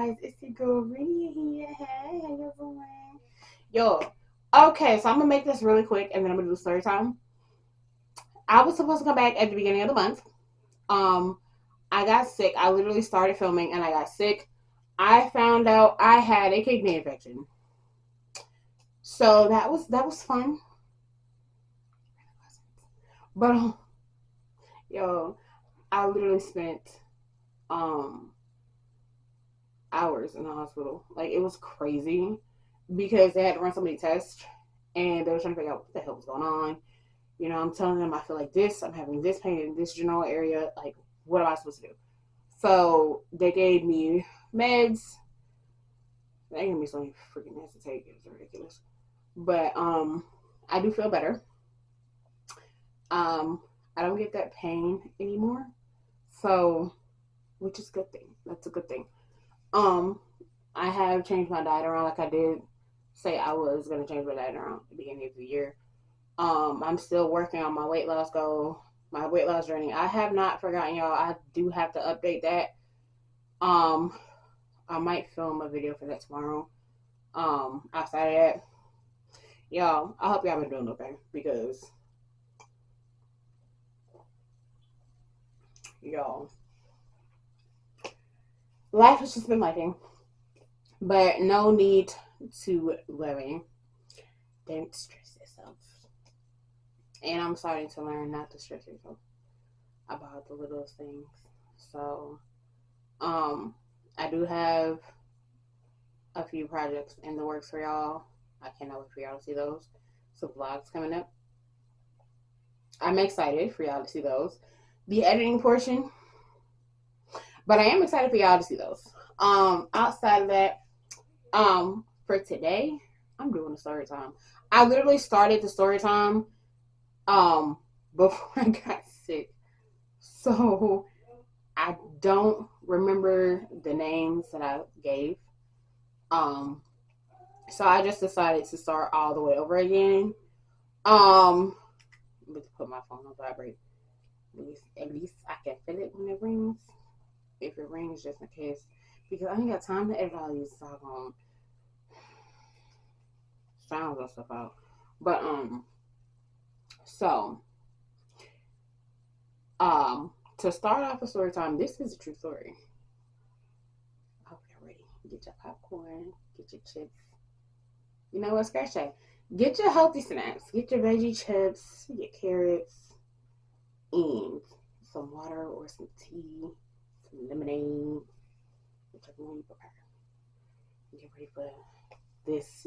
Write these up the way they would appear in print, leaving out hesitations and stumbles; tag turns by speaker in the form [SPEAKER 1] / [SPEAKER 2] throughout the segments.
[SPEAKER 1] guys? It's your girl Ria here. Hey, how you doing? Yo, okay, so I'm gonna make this really quick and then I'm gonna do story time. I was supposed to come back at the beginning of the month. Um, I got sick. I literally started filming and I got sick. I found out I had a kidney infection. So that was fun. But yo, I literally spent um hours in the hospital. Like it was crazy because they had to run so many tests and they were trying to figure out what the hell was going on. You know, I'm telling them I feel like this, I'm having this pain in this general area. Like, what am I supposed to do? So they gave me meds. They gave me so many freaking meds to take. It's ridiculous. But I do feel better. Um, I don't get that pain anymore. So, which is a good thing. That's a good thing. Um, I have changed my diet around like I did say I was gonna change my diet around at the beginning of the year. I'm still working on my weight loss goal, my weight loss journey. I have not forgotten y'all. I do have to update that. Um, I might film a video for that tomorrow. Outside of that, y'all, I hope y'all been doing okay because y'all, life has just been lifing, but no need to worry. Don't stress yourself. And I'm starting to learn not to stress yourself about the little things. So, I do have a few projects in the works for y'all. I cannot wait for y'all to see those. So vlogs coming up. I'm excited for y'all to see those. The editing portion. But I am excited for y'all to see those. Outside of that, for today, I'm doing a story time. I literally started the story time before I got sick. So I don't remember the names that I gave. So I just decided to start all the way over again. Let's put my phone on vibrate. At least I can feel it when it rings. If it rings, just in case, because I ain't got time to edit all these sounds and stuff out. But so to start off a story time, this is a true story. I hope you're ready. Get your popcorn, get your chips. You know what? Scratch that. Get your healthy snacks. Get your veggie chips, your carrots, and some water or some tea, some lemonade, whichever one you prefer. Get ready for this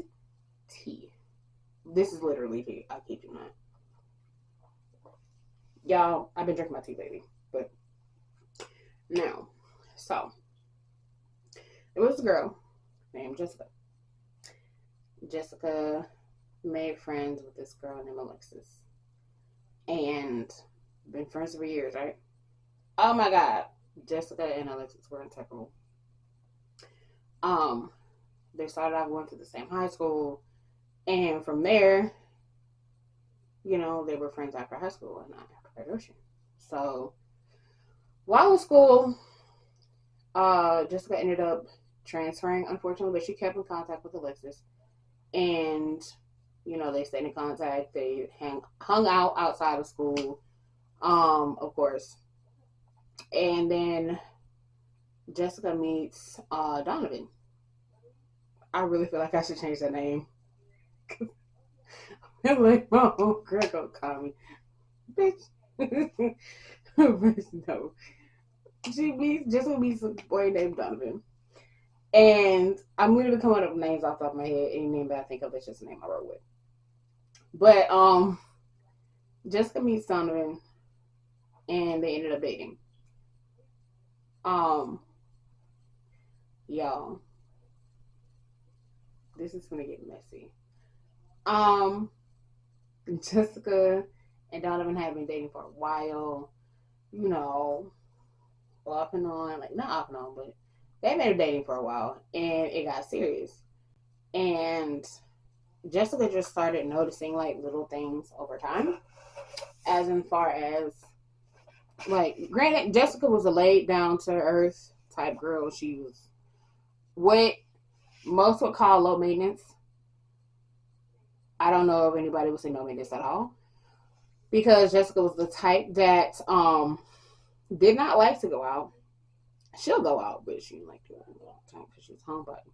[SPEAKER 1] tea. This is literally tea. I kid you not. Y'all, I've been drinking my tea, baby. But now, so there was a girl named Jessica. Jessica made friends with this girl named Alexis. And been friends for years, right? Oh my God. Jessica and Alexis were inseparable. They started off going to the same high school. And from there, you know, they were friends after high school and not after graduation. So while in school, Jessica ended up transferring, unfortunately, but she kept in contact with Alexis. And, you know, they stayed in contact. They hung out outside of school, of course. And then Jessica meets Donovan. I really feel like I should change that name. I'm like, oh, girl, go call me. Bitch. No. Jessica meets a boy named Donovan. And I'm literally coming up with names off the top of my head. Any name that I think of, that's just the name I wrote with. But Jessica meets Donovan and they ended up dating. Y'all, this is gonna get messy. Um, Jessica and Donovan had been dating for a while, you know, off and on, like not off and on, but they been dating for a while and it got serious. And Jessica just started noticing like little things over time, as in far as like, granted, Jessica was a laid down to earth type girl. She was what most would call low maintenance. I don't know if anybody would say no maintenance at all, because Jessica was the type that did not like to go out. She'll go out, but she didn't like to go out all the time because she's a homebody.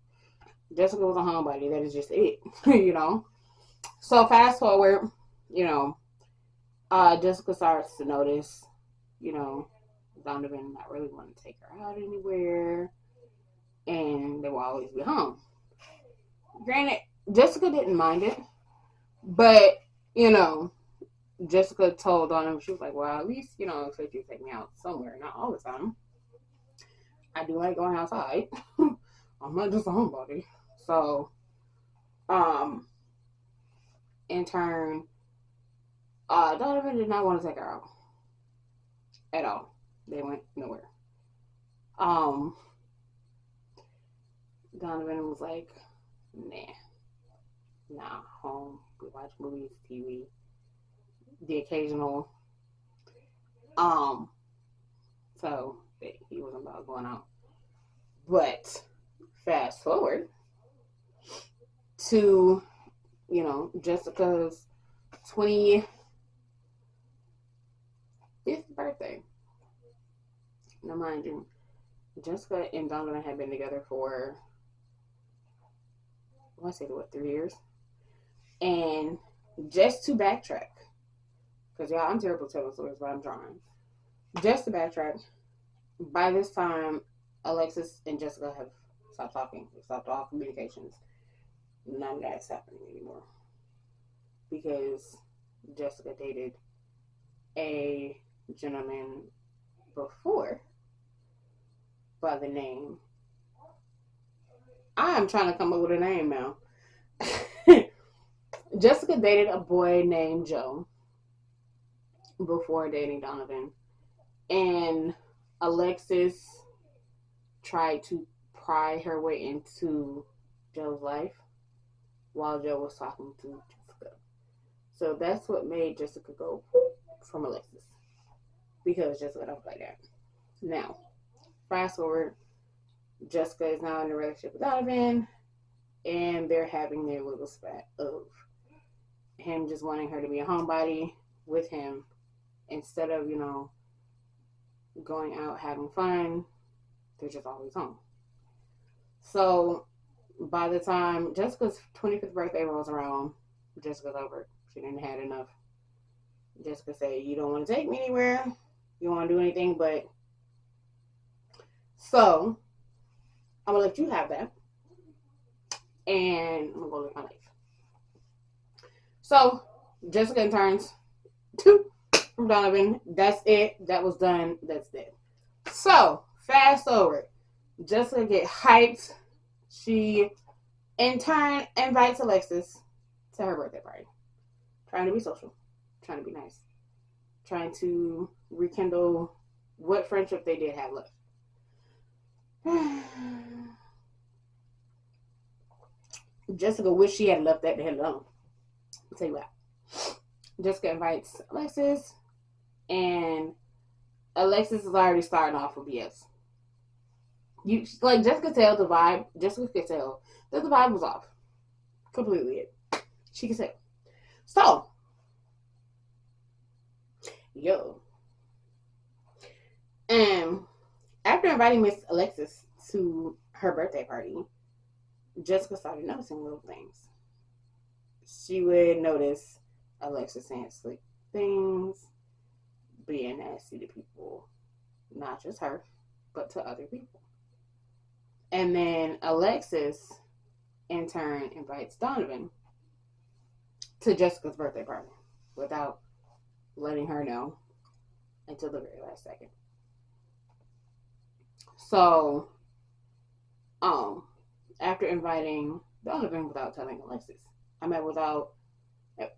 [SPEAKER 1] Jessica was a homebody. That is just it, you know. So fast forward, you know, Jessica starts to notice, you know, Donovan not really wanting to take her out anywhere, and they will always be home. Granted, Jessica didn't mind it, but you know, Jessica told Donovan, she was like, "Well, at least you know, expect you to take me out somewhere, not all the time. I do like going outside. I'm not just a homebody." So, um, in turn, Donovan did not want to take her out at all. They went nowhere. Um, Donovan was like, nah, home. We watch movies, TV, the occasional. Um, so he wasn't about going out. But fast forward to, you know, Jessica's 25th birthday. Now, mind you, Jessica and Donovan had been together for, I want to say, what, 3 years? And just to backtrack, because y'all, I'm terrible telling stories, but I'm trying. Just to backtrack, by this time, Alexis and Jessica have stopped talking. They've stopped all communications. None of that's happening anymore. Because Jessica dated a gentleman before by the name. I'm trying to come up with a name now. Jessica dated a boy named Joe before dating Donovan. And Alexis tried to pry her way into Joe's life while Joe was talking to Jessica. So that's what made Jessica go from Alexis. Because Jessica don't play that. Now, fast forward, Jessica is now in a relationship with Donovan, and they're having their little spat of him just wanting her to be a homebody with him instead of, you know, going out having fun. They're just always home. So by the time Jessica's 25th birthday rolls around, Jessica's over. She didn't had enough. Jessica said, "You don't want to take me anywhere. You don't want to do anything, but so I'm gonna let you have that, and I'm gonna go live my life." So Jessica turns to from Donovan. That's it. That was done. That's it. So fast forward. Jessica get hyped. She in turn invites Alexis to her birthday party. Trying to be social. Trying to be nice. Trying to rekindle what friendship they did have left. Jessica wish she had left that the hell alone. I'll tell you what. Jessica invites Alexis, and Alexis is already starting off with BS. You like Jessica could tell the vibe. Jessica could tell that the vibe was off. Completely it. She could tell. So, yo. And after inviting Miss Alexis to her birthday party, Jessica started noticing little things. She would notice Alexis saying slick things, being nasty to people, not just her, but to other people. And then Alexis, in turn, invites Donovan to Jessica's birthday party without letting her know until the very last second. So, after inviting Donovan without telling Alexis,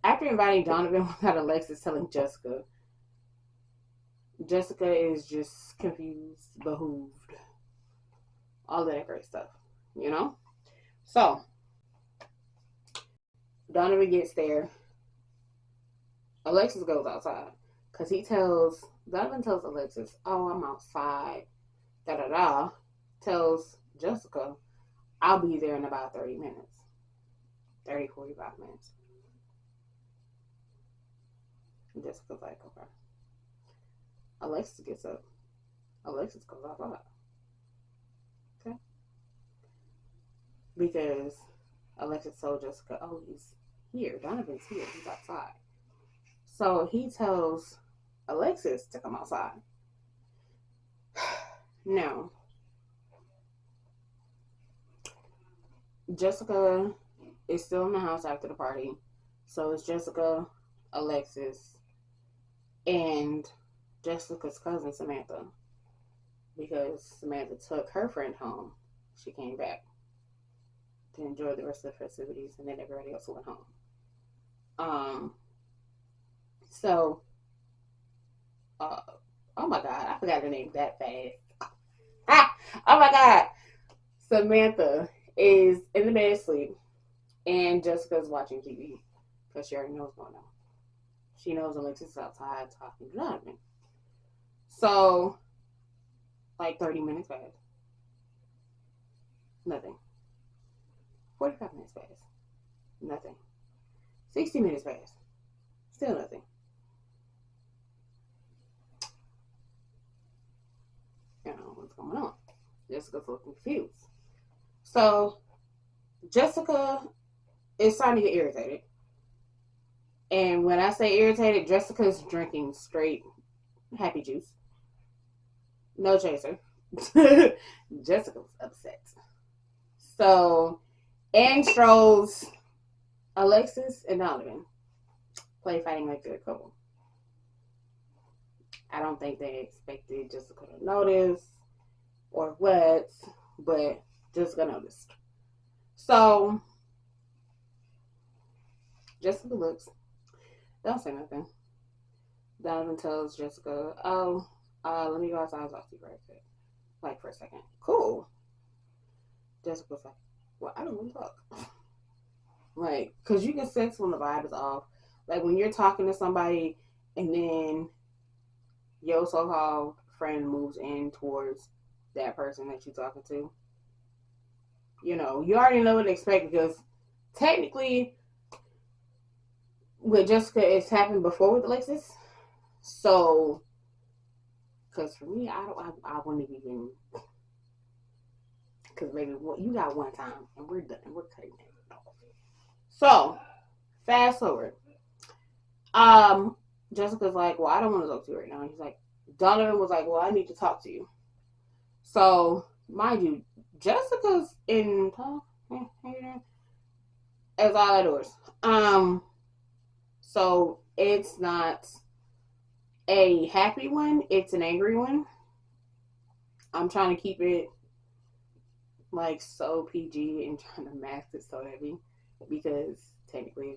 [SPEAKER 1] after inviting Donovan without Alexis telling Jessica, Jessica is just confused, behooved, all of that great stuff, you know? So, Donovan gets there. Alexis goes outside because Donovan tells Alexis, "Oh, I'm outside, da da da." Tells Jessica, I'll be there in about 30 minutes. 30, 45 minutes. And Jessica's like, okay. Alexis gets up. Alexis goes outside. Okay. Because Alexis told Jessica, oh, he's here. Donovan's here. He's outside. So he tells Alexis to come outside. Now, Jessica is still in the house after the party. So it's Jessica, Alexis, and Jessica's cousin, Samantha. Because Samantha took her friend home. She came back to enjoy the rest of the festivities, and then everybody else went home. So, oh my God, I forgot her name that fast. Oh my God. Samantha is in the bed asleep, and Jessica's watching TV because she already knows what's going on. She knows Alexis is outside talking to Donovan. So, like 30 minutes passed. Nothing. 45 minutes passed. Nothing. 60 minutes passed. Still nothing. You know, what's going on? Jessica's looking confused. So, Jessica is starting to get irritated. And when I say irritated, Jessica's drinking straight happy juice. No chaser. Jessica's upset. So, and strolls Alexis and Donovan play fighting like they're a couple. I don't think they expected Jessica to notice or what, but Jessica noticed. So, Jessica looks, don't say nothing. Donovan tells Jessica, oh, let me go outside and talk to you right quick. Like for a second. Cool. Jessica's like, well, I don't want to talk. Like, because you can sense when the vibe is off. Like when you're talking to somebody and then your so-called friend moves in towards that person that you're talking to. You know, you already know what to expect because technically with Jessica, it's happened before with Alexis. So, because for me, I wouldn't even, because maybe you got one time and we're done. We're cutting it off. So, fast forward. Jessica's like, well, I don't want to talk to you right now. And he's like, Donovan was like, well, I need to talk to you. So, mind you, Jessica's in as all outdoors. So it's not a happy one, it's an angry one. I'm trying to keep it like so PG and trying to mask it so heavy because technically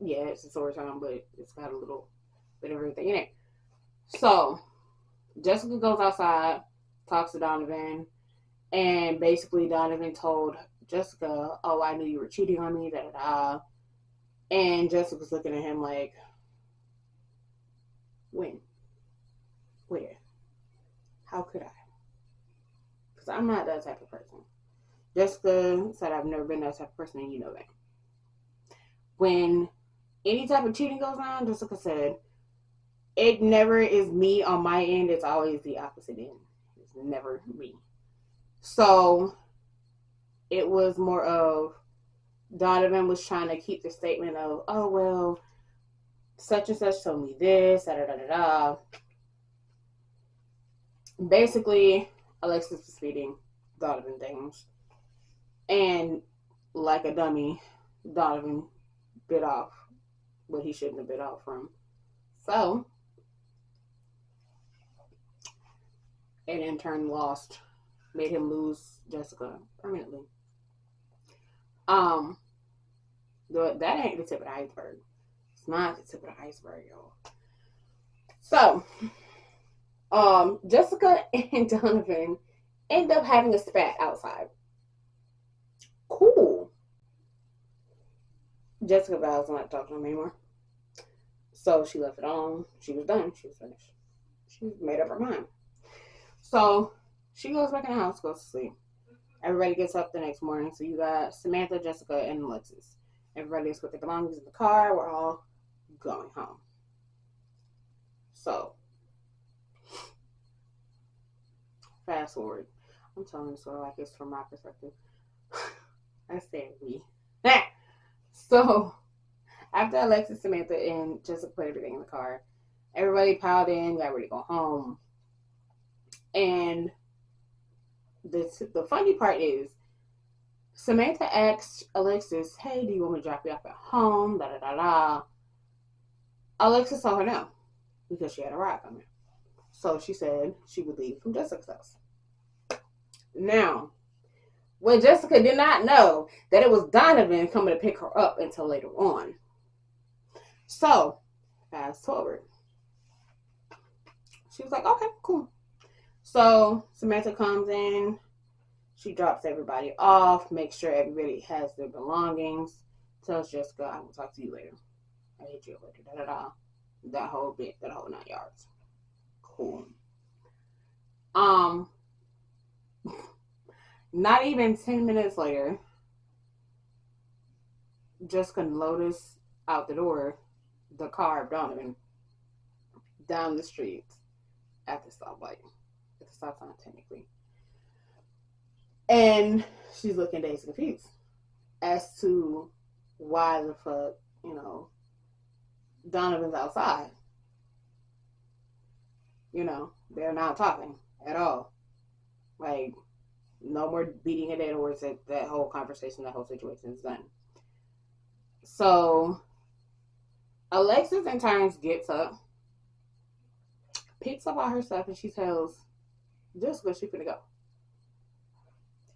[SPEAKER 1] it's a story time, but it's got a little bit of everything in it. So Jessica goes outside, talks to Donovan, and basically Donovan told Jessica, oh, I knew you were cheating on me, da da da. And Jessica's looking at him like, when? Where? How could I? Because I'm not that type of person. Jessica said I've never been that type of person, and you know that. When any type of cheating goes on, Jessica said, it never is me on my end. It's always the opposite end. It's never me. So it was more of Donovan was trying to keep the statement of, oh, well, such and such told me this, da da da da da. Basically, Alexis was feeding Donovan things. And like a dummy, Donovan bit off what he shouldn't have bit off from. So, and in turn made him lose Jessica permanently. That ain't the tip of the iceberg. It's not the tip of the iceberg, y'all. So, Jessica and Donovan end up having a spat outside. Cool. Jessica vows not to talk to him anymore. So she left it on. She was done. She was finished. She made up her mind. So she goes back in the house, goes to sleep. Everybody gets up the next morning. So you got Samantha, Jessica, and Alexis. Everybody is with their belongings in the car. We're all going home. So, fast forward. I'm telling this story like it's from my perspective. I said we. So, after Alexis, Samantha, and Jessica put everything in the car, everybody piled in, got ready to go home. And the funny part is, Samantha asked Alexis, "Hey, do you want me to drop you off at home?" Da da da da. Alexis told her no, because she had a ride coming. So she said she would leave from Jessica's house. Now, what Jessica did not know, that it was Donovan coming to pick her up until later on. So, fast forward. She was like, okay, cool. So, Samantha comes in. She drops everybody off, makes sure everybody has their belongings. Tells Jessica, I will talk to you later. I hit you later. Da da da. That whole bit, that whole 9 yards. Cool. Not even 10 minutes later, Jessica and Lotus out the door, the car of Donovan, down the street at the stoplight. At the stop sign, technically. And she's looking dazed and confused as to why the fuck, Donovan's outside. They're not talking at all. Like, no more beating a dead horse. That whole conversation, that whole situation is done. So, Alexis in turn gets up, picks up all her stuff, and she tells Jessica she's gonna go.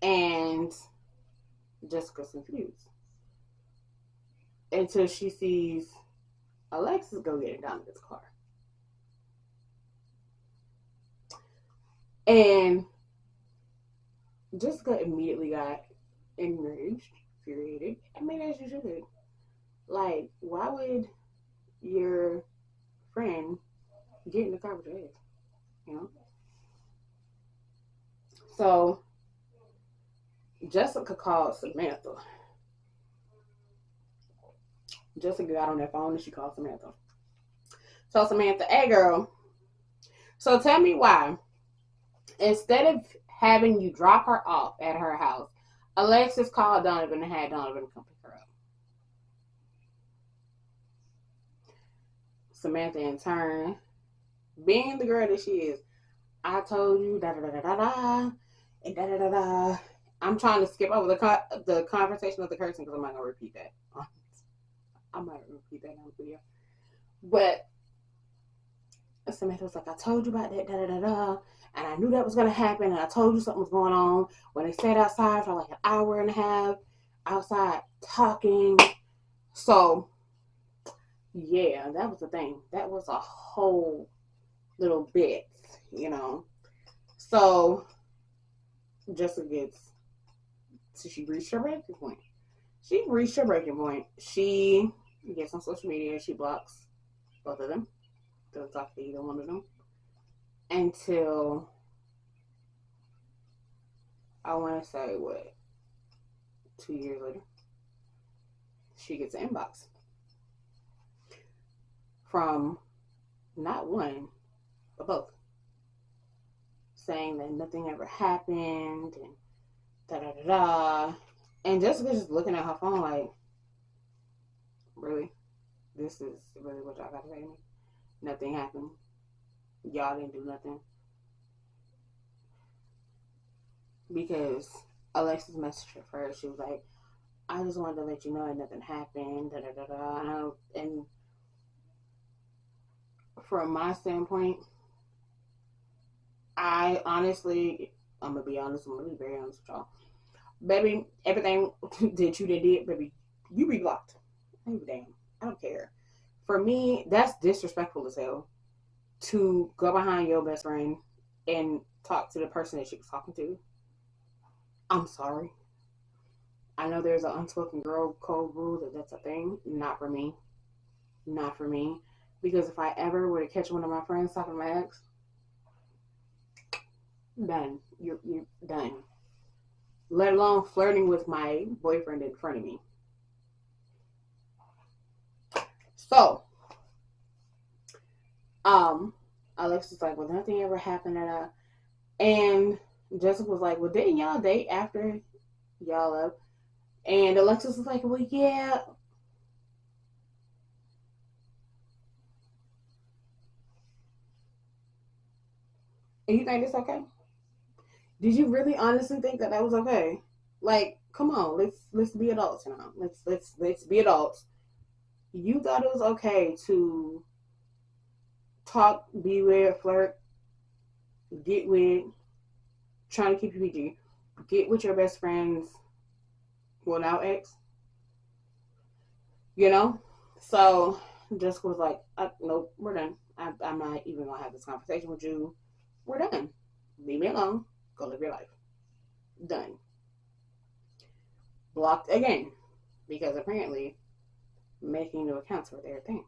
[SPEAKER 1] And Jessica's confused until she sees Alexis go get in Donovan's car. And Jessica immediately got enraged, infuriated. I mean, as you should. Like, why would your friend get in the car with your ass? So, Jessica called Samantha. Jessica got on that phone and she called Samantha. So, Samantha, hey girl, so tell me why, instead of having you drop her off at her house, Alexis called Donovan and had Donovan come pick her up. Samantha, in turn, being the girl that she is, I told you, da da da da da da, and da da da da. I'm trying to skip over the conversation of the cursing because I'm not going to repeat that. I might repeat that in the video. But Samantha was like, I told you about that, da da da da, and I knew that was going to happen, and I told you something was going on. When they sat outside for like an hour and a half, outside talking. So, yeah, that was the thing. That was a whole little bit, So, Jessica she reached her breaking point. She gets on social media. She blocks both of them. Doesn't talk to either one of them until, I want to say, 2 years later, she gets an inbox from not one, but both, saying that nothing ever happened and da da da da. And Jessica's just looking at her phone like, really? This is really what y'all got to say to me? Nothing happened. Y'all didn't do nothing. Because Alexis messaged her first. She was like, I just wanted to let you know that nothing happened. Da da da da. And from my standpoint, I honestly, I'm going to be honest. I'm going to be very honest with y'all. Baby, everything that you did, baby, you reblocked. I don't give a damn. I don't care. For me, that's disrespectful as hell to go behind your best friend and talk to the person that she was talking to. I'm sorry. I know there's an unspoken girl code rule that's a thing. Not for me. Not for me. Because if I ever were to catch one of my friends talking to my ex, done. You're done. let alone flirting with my boyfriend in front of me. So, um, Alexis was like, well, nothing ever happened. And Jessica was like, well, didn't y'all date after y'all left? And Alexis was like, well, yeah. And you think it's okay? Did you really honestly think that was okay? Like, come on, let's be adults now. Let's be adults. You thought it was okay to talk, be weird, flirt, get with, trying to keep you PG, get with your best friends, well now ex, you know? So Jessica was like, nope, we're done. I'm not even gonna have this conversation with you. We're done. Leave me alone. Go live your life. Done. Blocked again. Because apparently making new accounts were their thing.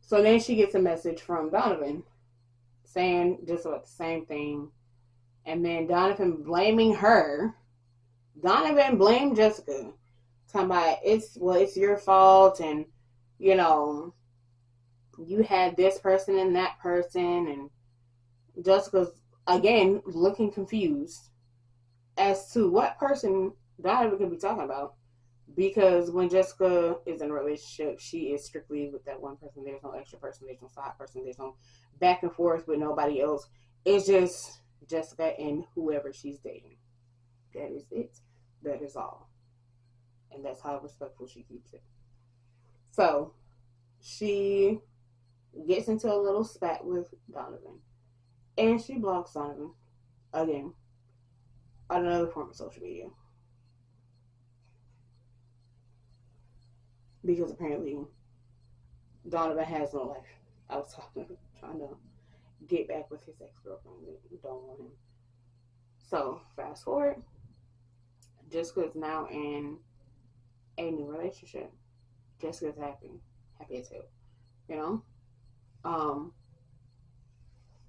[SPEAKER 1] So then she gets a message from Donovan saying just about the same thing. And then Donovan blaming her. Donovan blamed Jessica. Talking about it's your fault, and you know, you had this person and that person, and Jessica's again looking confused as to what person Donovan could be talking about. Because when Jessica is in a relationship, she is strictly with that one person. There's no extra person. There's no side person. There's no back and forth with nobody else. It's just Jessica and whoever she's dating. That is it. That is all. And that's how respectful she keeps it. So she gets into a little spat with Donovan. And she blocks Donovan again on another form of social media. Because apparently Donovan has no life outside of trying to get back with his ex-girlfriend that don't want him. So fast forward, Jessica is now in a new relationship. Jessica's happy as hell, you know. Um,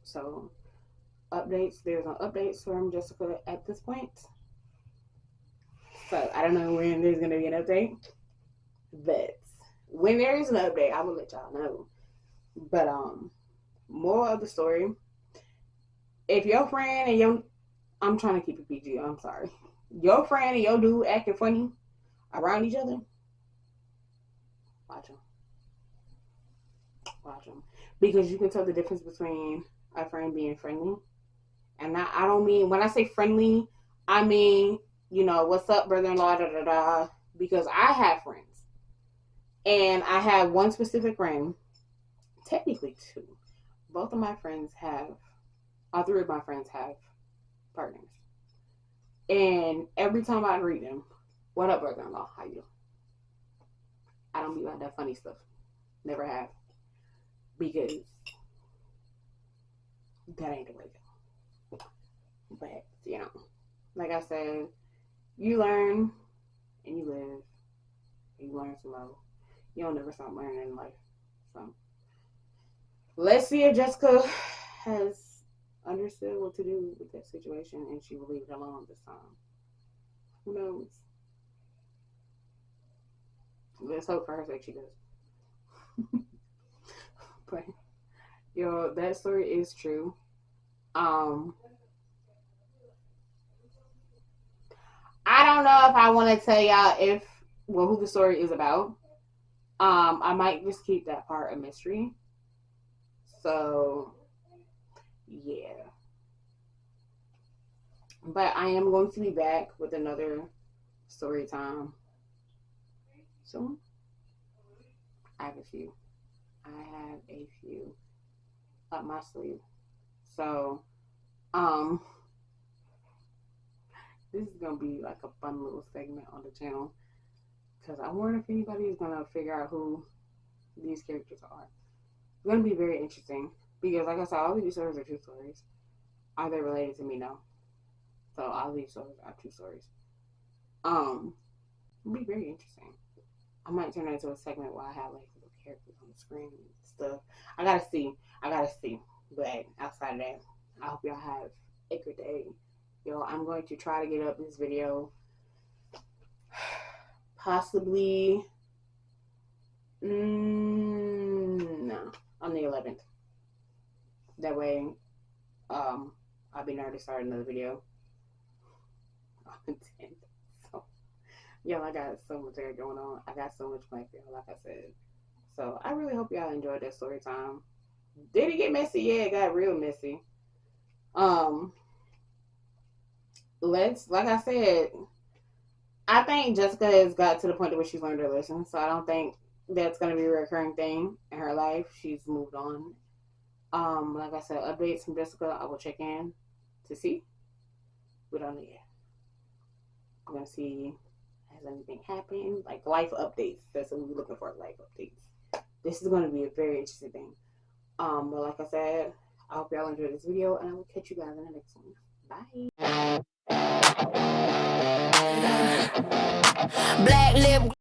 [SPEAKER 1] so updates. There's no updates from Jessica at this point. So I don't know when there's gonna be an update, but when there is an update, I will let y'all know. But more of the story. If your friend and your I'm trying to keep it PG. I'm sorry. Your friend and your dude acting funny around each other, watch them. Watch them. Because you can tell the difference between a friend being friendly. And I don't mean, when I say friendly, I mean, you know, what's up, brother in law, da da da. Because I have friends. And I have one specific friend, technically two. Both of my friends have, all three of my friends have partners. And every time I greet them, what up, brother in law? How you? I don't be like that funny stuff. Never have. Because that ain't the way to go. But, you know, like I said, you learn and you live. And you learn to love. You don't never stop learning in life. So, let's see if Jessica has understood what to do with that situation and she will leave it alone this time. Who knows? Let's hope for her sake she does. But, yo, that story is true. Um, I don't know if I want to tell y'all who the story is about. I might just keep that part a mystery. So, yeah. But I am going to be back with another story time soon. I have a few. I have a few up my sleeve. So, um, this is gonna be like a fun little segment on the channel because I wonder if anybody is gonna figure out who these characters are. It's gonna be very interesting because, like I said, all of these stories are true stories. Are they related to me? No. So all of these stories are true stories. It'll be very interesting. I might turn it into a segment where I have like little characters on the screen and stuff. I gotta see. But outside of that, I hope y'all have a good day Yo, I'm going to try to get up this video possibly no, on the 11th. That way, I'll be nervous to start another video on the 10th. So, y'all, I got so much there going on. I got so much planned for y'all, like I said. So, I really hope y'all enjoyed that story time. Did it get messy? Yeah, it got real messy. Like I said, I think Jessica has got to the point where she's learned her lesson. So, I don't think that's going to be a recurring thing in her life. She's moved on. Like I said, updates from Jessica, I will check in to see. We don't know yet. I'm gonna see has anything happened, like life updates. That's what we're looking for, life updates. This is gonna be a very interesting thing. But like I said, I hope y'all enjoyed this video, and I will catch you guys in the next one. Bye. Black lip.